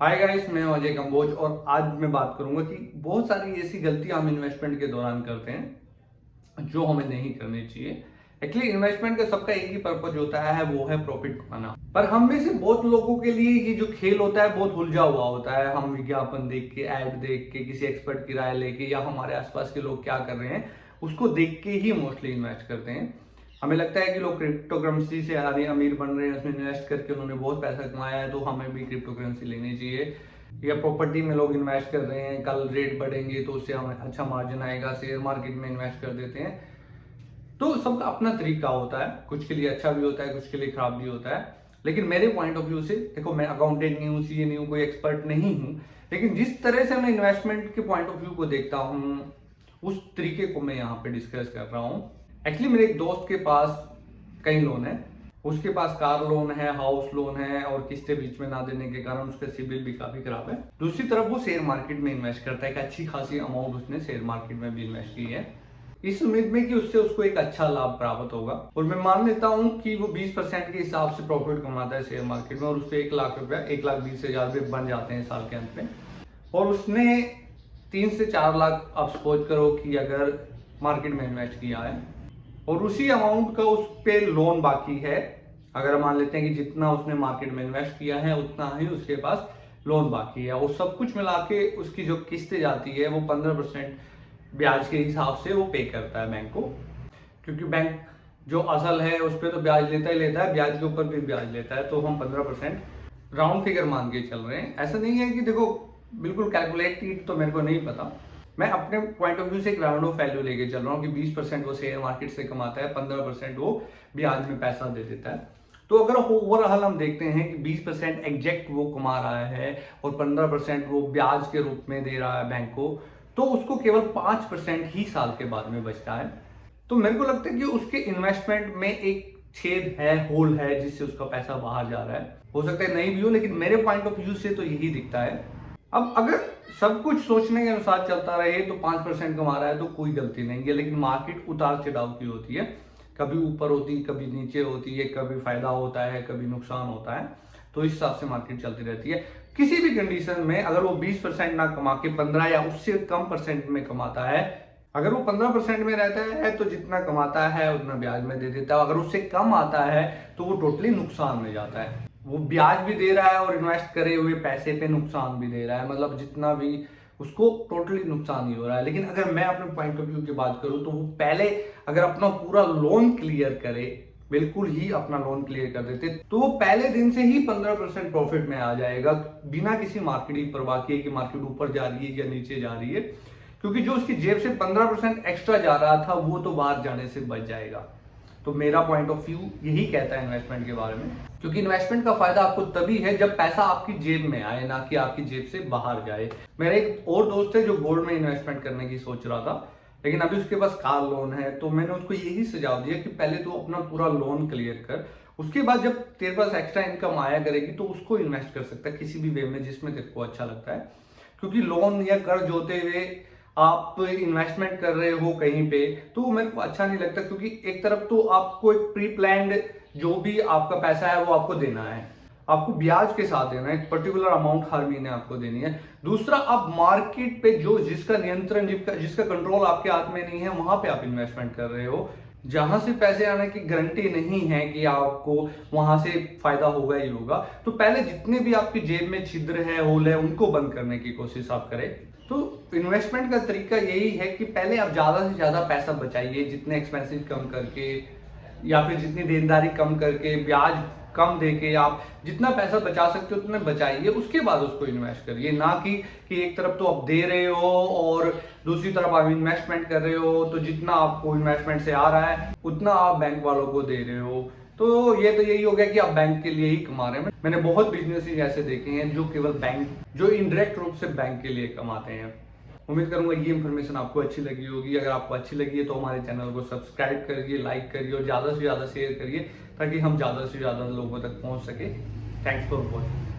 Hi guys, मैं अजय कंबोज और आज मैं बात करूंगा कि बहुत सारी ऐसी गलतियां हम इन्वेस्टमेंट के दौरान करते हैं जो हमें नहीं करनी चाहिए। एक्चुअली इन्वेस्टमेंट का सबका एक ही पर्पज होता है, वो है प्रॉफिट कमाना। पर हम में से बहुत लोगों के लिए ये जो खेल होता है बहुत उलझा हुआ होता है। हम विज्ञापन देख के, ऐड देख के, किसी एक्सपर्ट की राय लेके या हमारे आसपास के लोग क्या कर रहे हैं उसको देख के ही मोस्टली इन्वेस्ट करते हैं। हमें लगता है कि लोग क्रिप्टो करेंसी से अमीर बन रहे हैं, उसमें इन्वेस्ट करके उन्होंने बहुत पैसा कमाया है, तो हमें भी क्रिप्टो करेंसी लेनी चाहिए। या प्रॉपर्टी में लोग इन्वेस्ट कर रहे हैं, कल रेट बढ़ेंगे तो उससे हमें अच्छा मार्जिन आएगा, शेयर मार्केट में इन्वेस्ट कर देते हैं। तो सबका अपना तरीका होता है, कुछ के लिए अच्छा भी होता है, कुछ के लिए खराब भी होता है। लेकिन मेरे पॉइंट ऑफ व्यू से देखो, मैं अकाउंटेंट नहीं हूँ, सीए नहीं हूँ, कोई एक्सपर्ट नहीं हूँ, लेकिन जिस तरह से मैं इन्वेस्टमेंट के पॉइंट ऑफ व्यू को देखता हूँ उस तरीके को मैं यहाँ पे डिस्कस कर रहा हूँ। एक्चुअली मेरे एक दोस्त के पास कई लोन है, उसके पास कार लोन है, हाउस लोन है, और किस्तें बीच में ना देने के कारण उसका सिबिल भी काफी खराब है। दूसरी तरफ वो शेयर मार्केट में इन्वेस्ट करता है, एक अच्छी खासी अमाउंट उसने शेयर मार्केट में भी इन्वेस्ट की है, इस उम्मीद में कि उससे उसको एक अच्छा लाभ प्राप्त होगा। और मैं मान लेता हूँ कि वो 20% के हिसाब से प्रॉफिट कमाता है शेयर मार्केट में, और उससे 1 लाख रुपया, 1,20,000 रुपये बन जाते हैं साल के अंत में। और उसने 3 से 4 लाख, आप सपोज करो कि अगर मार्केट में इन्वेस्ट किया है और उसी अमाउंट का उस पे लोन बाकी है, अगर मान लेते हैं कि जितना उसने मार्केट में इन्वेस्ट किया है उतना ही उसके पास लोन बाकी है, और सब कुछ मिला के उसकी जो किस्तें जाती है वो 15% ब्याज के हिसाब से वो पे करता है बैंक को। क्योंकि बैंक जो असल है उस पर तो ब्याज लेता ही लेता है, ब्याज के ऊपर भी ब्याज लेता है, तो हम 15% राउंड फिगर मान के चल रहे हैं। ऐसा नहीं है कि देखो बिल्कुल कैलकुलेटेड, तो मेरे को नहीं पता, मैं अपने पॉइंट ऑफ व्यू से एक राउंड ऑफ वैल्यू लेके चल रहा हूँ कि 20% वो शेयर मार्केट से कमाता है, 15% वो ब्याज में पैसा दे देता है। तो अगर ओवरऑल हम देखते हैं कि 20% एग्जैक्ट वो कमा रहा है और 15% वो ब्याज के रूप में दे रहा है बैंक को, तो उसको केवल 5% ही साल के बाद में बचता है। तो मेरे को लगता है कि उसके इन्वेस्टमेंट में एक छेद है, होल है, जिससे उसका पैसा बाहर जा रहा है। हो सकता है नहीं भी हो, लेकिन मेरे पॉइंट ऑफ व्यू से तो यही दिखता है। अब अगर सब कुछ सोचने के अनुसार चलता रहे तो 5% कमा रहा है तो कोई गलती नहीं है, लेकिन मार्केट उतार चढ़ाव की होती है, कभी ऊपर होती है, कभी नीचे होती है, कभी फायदा होता है, कभी नुकसान होता है, तो इस हिसाब से मार्केट चलती रहती है। किसी भी कंडीशन में अगर वो 20% ना कमा के 15 या उससे कम परसेंट में कमाता है, अगर वो 15% में रहता है तो जितना कमाता है उतना ब्याज में दे देता है। अगर उससे कम आता है तो वो टोटली नुकसान में जाता है, वो ब्याज भी दे रहा है और इन्वेस्ट करे हुए पैसे पे नुकसान भी दे रहा है, मतलब जितना भी उसको टोटली नुकसान ही हो रहा है। लेकिन अगर मैं अपने पॉइंट ऑफ व्यू की बात करूं तो वो पहले अगर अपना पूरा लोन क्लियर करे, बिल्कुल ही अपना लोन क्लियर कर देते, तो वो पहले दिन से ही 15% प्रॉफिट में आ जाएगा, बिना किसी मार्केट की परवाह किए कि मार्केट ऊपर जा रही है या नीचे जा रही है। क्योंकि जो उसकी जेब से 15% एक्स्ट्रा जा रहा था वो तो बाहर जाने से बच जाएगा। तो मेरा पॉइंट ऑफ व्यू यही कहता है इन्वेस्टमेंट के बारे में, क्योंकि इन्वेस्टमेंट का फायदा आपको तभी है जब पैसा आपकी जेब में आए, ना कि आपकी जेब से बाहर जाए। मेरा एक और दोस्त है जो गोल्ड में इन्वेस्टमेंट करने की सोच रहा था, लेकिन अभी उसके पास कार लोन है, तो मैंने उसको यही सुझाव दिया कि पहले तो अपना पूरा लोन क्लियर कर, उसके बाद जब तेरे पास एक्स्ट्रा इनकम आया करेगी तो उसको इन्वेस्ट कर सकता है किसी भी वे में जिसमें तेरे को अच्छा लगता है। क्योंकि लोन या कर्ज होते हुए आप इन्वेस्टमेंट कर रहे हो कहीं पे, तो मेरे को अच्छा नहीं लगता, क्योंकि एक तरफ तो आपको एक प्री प्लान्ड जो भी आपका पैसा है वो आपको देना है, आपको ब्याज के साथ देना है, एक पर्टिकुलर अमाउंट हर महीने आपको देनी है। दूसरा, आप मार्केट पे जो जिसका नियंत्रण, जिसका कंट्रोल आपके हाथ में नहीं है, वहां पे आप इन्वेस्टमेंट कर रहे हो, जहां से पैसे आने की गारंटी नहीं है कि आपको वहां से फायदा होगा ही होगा। तो पहले जितने भी आपकी जेब में छिद्र है, होल है, उनको बंद करने की कोशिश आप करें। तो इन्वेस्टमेंट का तरीका यही है कि पहले आप ज्यादा से ज्यादा पैसा बचाइए, जितने एक्सपेंसेस कम करके या फिर जितनी देनदारी कम करके, ब्याज कम देके आप जितना पैसा बचा सकते हो उतना बचाइए, उसके बाद उसको इन्वेस्ट करिए। ना कि एक तरफ तो आप दे रहे हो और दूसरी तरफ आप इन्वेस्टमेंट कर रहे हो, तो जितना आपको इन्वेस्टमेंट से आ रहा है उतना आप बैंक वालों को दे रहे हो, तो ये तो यही हो गया कि आप बैंक के लिए ही कमा रहे हैं। मैंने बहुत बिजनेस ऐसे देखे हैं जो केवल बैंक, जो इनडायरेक्ट रूप से बैंक के लिए कमाते हैं। उम्मीद करूंगा ये इन्फॉर्मेशन आपको अच्छी लगी होगी। अगर आपको अच्छी लगी है तो हमारे चैनल को सब्सक्राइब करिए, लाइक करिए और ज़्यादा से ज़्यादा शेयर करिए, ताकि हम ज़्यादा से ज़्यादा लोगों तक पहुंच सके। Thanks for watching.